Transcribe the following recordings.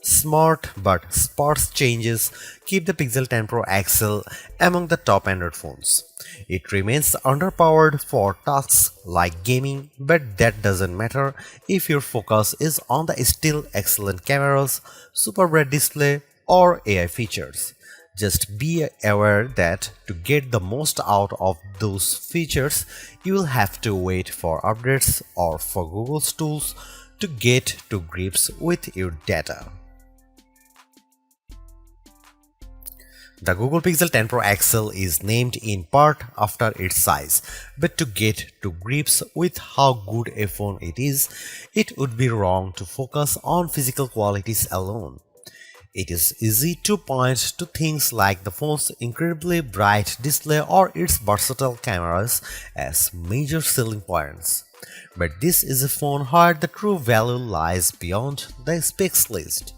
Smart but sparse changes keep the Pixel 10 Pro XL among the top Android phones. It remains underpowered for tasks like gaming, but that doesn't matter if your focus is on the still excellent cameras, super bright display, or AI features. Just be aware that to get the most out of those features, you will have to wait for updates or for Google's tools to get to grips with your data. The Google Pixel 10 Pro XL is named in part after its size, but to get to grips with how good a phone it is, it would be wrong to focus on physical qualities alone. It is easy to point to things like the phone's incredibly bright display or its versatile cameras as major selling points. But this is a phone where the true value lies beyond the specs list.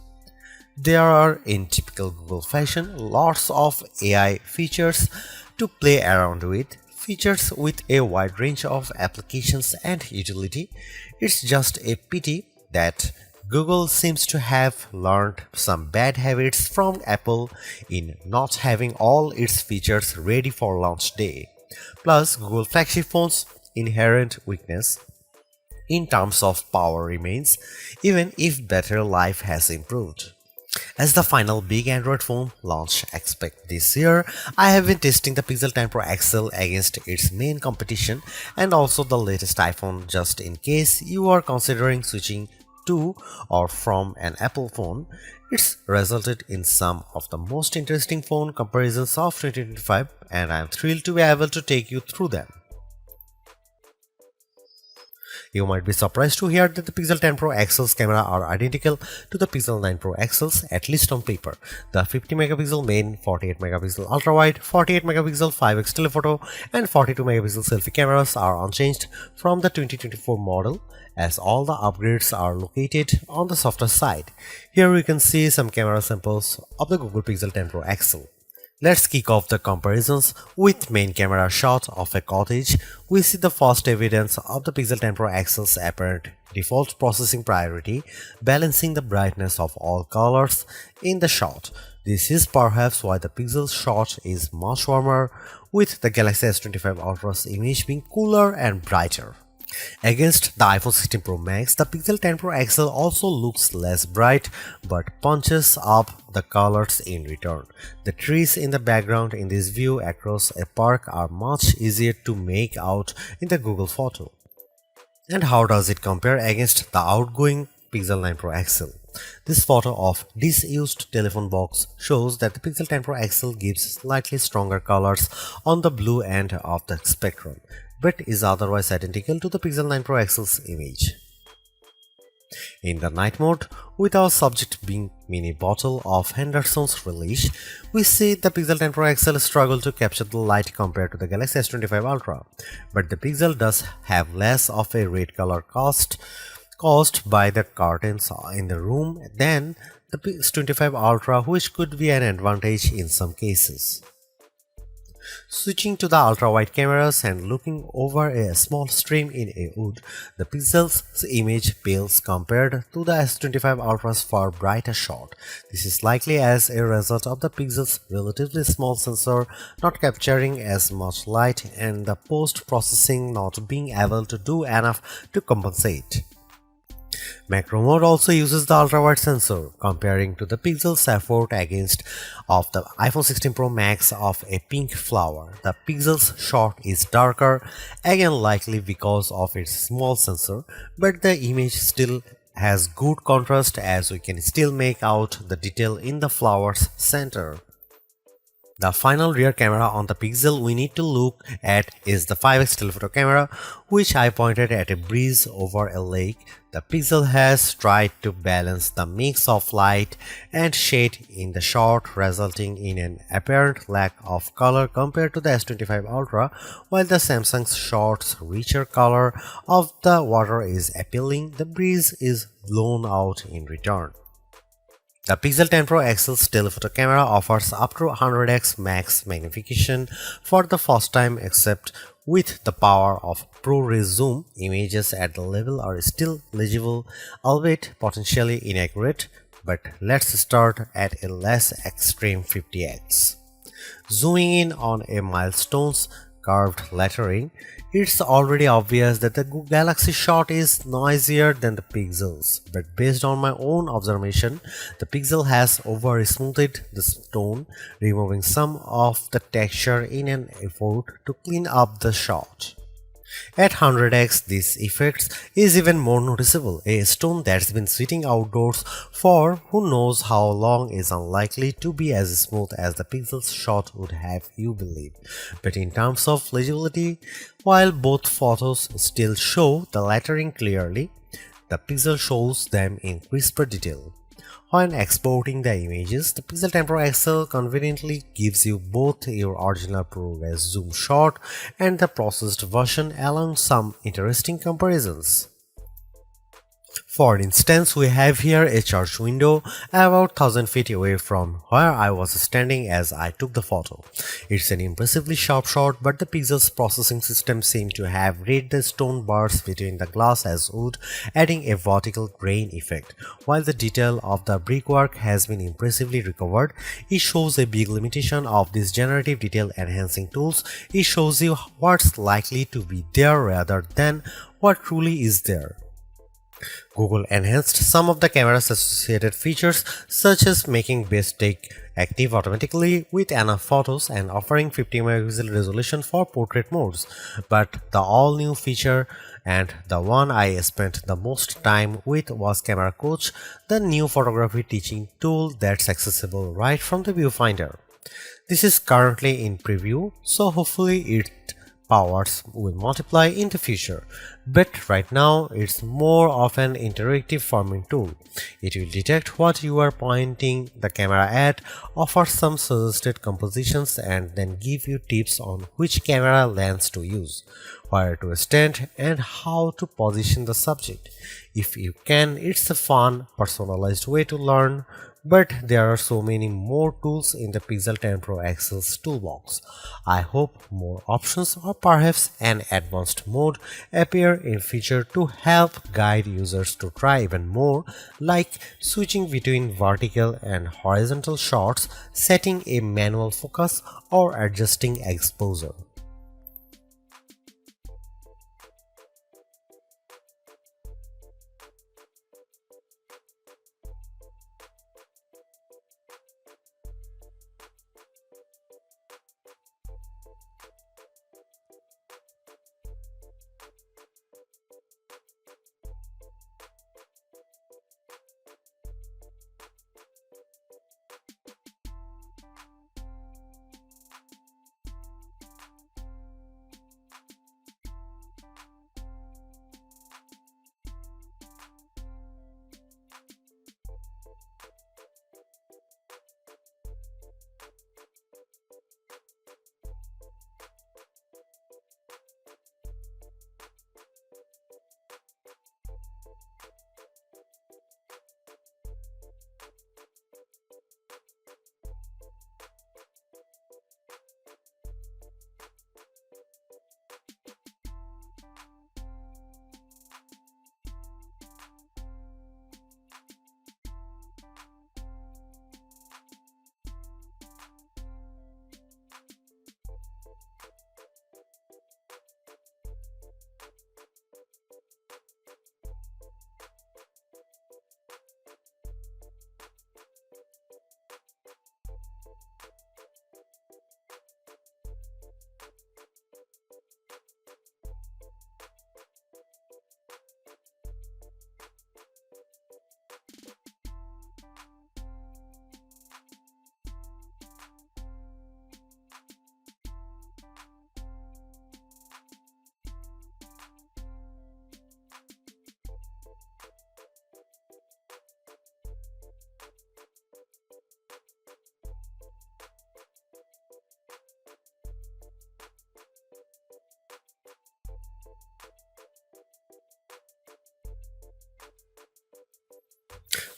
There are, in typical Google fashion, lots of AI features to play around with, features with a wide range of applications and utility. It's just a pity that Google seems to have learned some bad habits from Apple in not having all its features ready for launch day. Plus, Google flagship phones' inherent weakness in terms of power remains, even if battery life has improved. As the final big Android phone launch expect this year, I have been testing the Pixel 10 Pro XL against its main competition and also the latest iPhone just in case you are considering switching to or from an Apple phone. It's resulted in some of the most interesting phone comparisons of 2025 and I am thrilled to be able to take you through them. You might be surprised to hear that the Pixel 10 Pro XL's camera are identical to the Pixel 9 Pro XL's, at least on paper. The 50 megapixel main, 48 megapixel ultra-wide, 48 megapixel 5x telephoto and 42 megapixel selfie cameras are unchanged from the 2024 model, as all the upgrades are located on the softer side. Here we can see some camera samples of the Google Pixel 10 Pro XL. Let's kick off the comparisons with main camera shot of a cottage. We see the first evidence of the Pixel 10 Pro XL's apparent default processing priority, balancing the brightness of all colors in the shot. This is perhaps why the Pixel shot is much warmer, with the Galaxy S25 Ultra's image being cooler and brighter. Against the iPhone 16 Pro Max, the Pixel 10 Pro XL also looks less bright but punches up the colors in return. The trees in the background in this view across a park are much easier to make out in the Google photo. And how does it compare against the outgoing Pixel 9 Pro XL? This photo of disused telephone box shows that the Pixel 10 Pro XL gives slightly stronger colors on the blue end of the spectrum, but is otherwise identical to the Pixel 9 Pro XL's image. In the night mode, with our subject being mini bottle of Henderson's relish, we see the Pixel 10 Pro XL struggle to capture the light compared to the Galaxy S25 Ultra, but the Pixel does have less of a red color caused by the curtains in the room than the S25 Ultra, which could be an advantage in some cases. Switching to the ultra-wide cameras and looking over a small stream in a wood, the Pixel's image pales compared to the S25 Ultra's far brighter shot. This is likely as a result of the Pixel's relatively small sensor not capturing as much light and the post-processing not being able to do enough to compensate. Macro mode also uses the ultra-wide sensor, comparing to the Pixel's effort against of the iPhone 16 Pro Max of a pink flower. The Pixel's shot is darker, again likely because of its small sensor, but the image still has good contrast as we can still make out the detail in the flower's center. The final rear camera on the Pixel we need to look at is the 5x telephoto camera, which I pointed at a breeze over a lake. The Pixel has tried to balance the mix of light and shade in the shot, resulting in an apparent lack of color compared to the S25 Ultra, while the Samsung's shot's richer color of the water is appealing. The breeze is blown out in return. The Pixel 10 Pro XL's telephoto camera offers up to 100x max magnification for the first time, except with the power of ProRes zoom. Images at the level are still legible, albeit potentially inaccurate. But let's start at a less extreme 50x. Zooming in on a milestone's curved lettering, it's already obvious that the Galaxy shot is noisier than the Pixels, but based on my own observation, the Pixel has over-smoothed the stone, removing some of the texture in an effort to clean up the shot. At 100x, this effect is even more noticeable. A stone that's been sitting outdoors for who knows how long is unlikely to be as smooth as the Pixel's shot would have you believe. But in terms of legibility, while both photos still show the lettering clearly, the Pixel shows them in crisper detail. When exporting the images, the Pixel 10 Pro XL conveniently gives you both your original ProRes zoom shot and the processed version, allowing some interesting comparisons. For instance, we have here a church window about 1000 feet away from where I was standing as I took the photo. It's an impressively sharp shot, but the Pixel's processing system seemed to have read the stone bars between the glass as wood, adding a vertical grain effect. While the detail of the brickwork has been impressively recovered, it shows a big limitation of these generative detail enhancing tools. It shows you what's likely to be there rather than what truly is there. Google enhanced some of the camera's associated features, such as making best take active automatically with enough photos and offering 50 megapixel resolution for portrait modes. But the all-new feature and the one I spent the most time with was Camera Coach, the new photography teaching tool that's accessible right from the viewfinder. This is currently in preview, so hopefully its powers will multiply in the future, but right now it's more of an interactive forming tool. It will detect what you are pointing the camera at, offer some suggested compositions, and then give you tips on which camera lens to use, where to stand, and how to position the subject. If you can, it's a fun, personalized way to learn. But there are so many more tools in the Pixel 10 Pro XL's toolbox. I hope more options or perhaps an advanced mode appear in future to help guide users to try even more, like switching between vertical and horizontal shots, setting a manual focus, or adjusting exposure.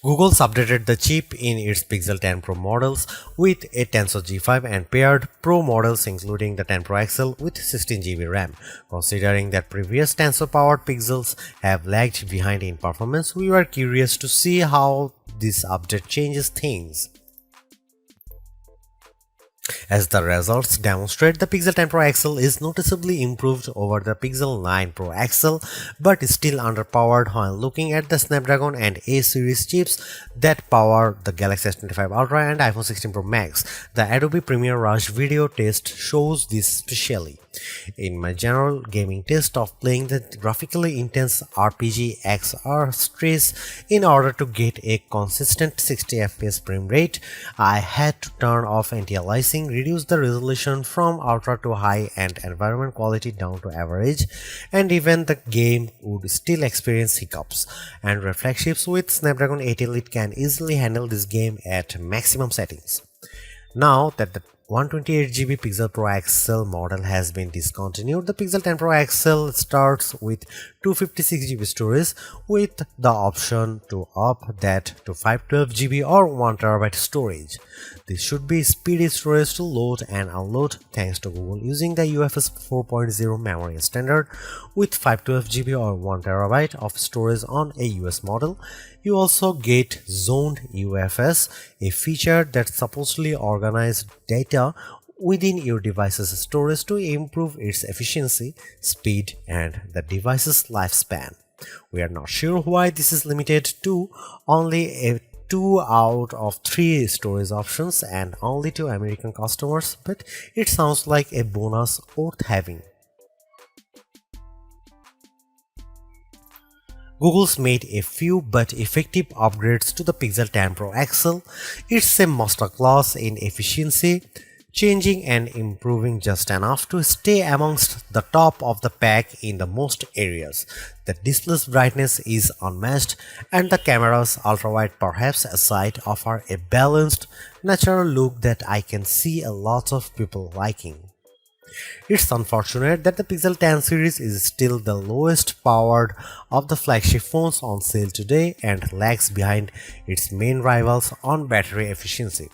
Google's updated the chip in its Pixel 10 Pro models with a Tensor G5 and paired Pro models including the 10 Pro XL with 16GB RAM. Considering that previous Tensor-powered Pixels have lagged behind in performance, we were curious to see how this update changes things. As the results demonstrate, the Pixel 10 Pro XL is noticeably improved over the Pixel 9 Pro XL, but is still underpowered when looking at the Snapdragon and A series chips that power the Galaxy S25 Ultra and iPhone 16 Pro Max. The Adobe Premiere Rush video test shows this specially. In my general gaming test of playing the graphically intense RPG XR stress in order to get a consistent 60 FPS frame rate, I had to turn off anti-aliasing, reduce the resolution from ultra to high and environment quality down to average, and even the game would still experience hiccups. And flagships with Snapdragon 8 Elite can easily handle this game at maximum settings. Now that the 128GB Pixel Pro XL model has been discontinued, the Pixel 10 Pro XL starts with 256GB storage with the option to up that to 512GB or 1TB storage. This should be speedy storage to load and unload thanks to Google using the UFS 4.0 memory standard with 512GB or 1TB of storage on a US model. You also get zoned UFS, a feature that supposedly organizes data within your device's storage to improve its efficiency, speed, and the device's lifespan. We are not sure why this is limited to only a 2 out of 3 storage options and only to American customers, but it sounds like a bonus worth having. Google's made a few but effective upgrades to the Pixel 10 Pro XL. It's a masterclass in efficiency, changing and improving just enough to stay amongst the top of the pack in the most areas. The display's brightness is unmatched, and the camera's ultrawide perhaps aside offer a balanced, natural look that I can see a lot of people liking. It's unfortunate that the Pixel 10 series is still the lowest powered of the flagship phones on sale today and lags behind its main rivals on battery efficiency.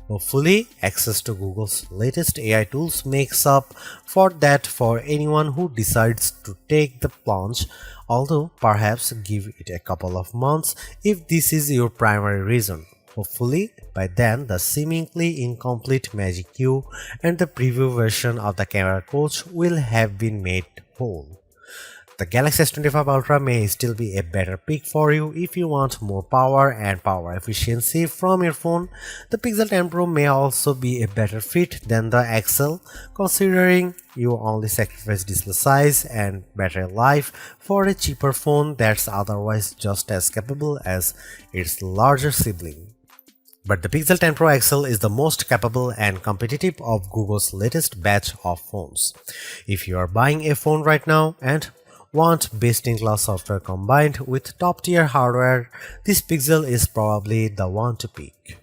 Hopefully, access to Google's latest AI tools makes up for that for anyone who decides to take the plunge, although perhaps give it a couple of months if this is your primary reason. Hopefully, by then the seemingly incomplete Magic Q and the preview version of the camera coach will have been made whole. The Galaxy S25 Ultra may still be a better pick for you if you want more power and power efficiency from your phone. The Pixel 10 Pro may also be a better fit than the XL, considering you only sacrifice display size and battery life for a cheaper phone that's otherwise just as capable as its larger sibling. But the Pixel 10 Pro XL is the most capable and competitive of Google's latest batch of phones. If you are buying a phone right now and want best-in-class software combined with top-tier hardware, this Pixel is probably the one to pick.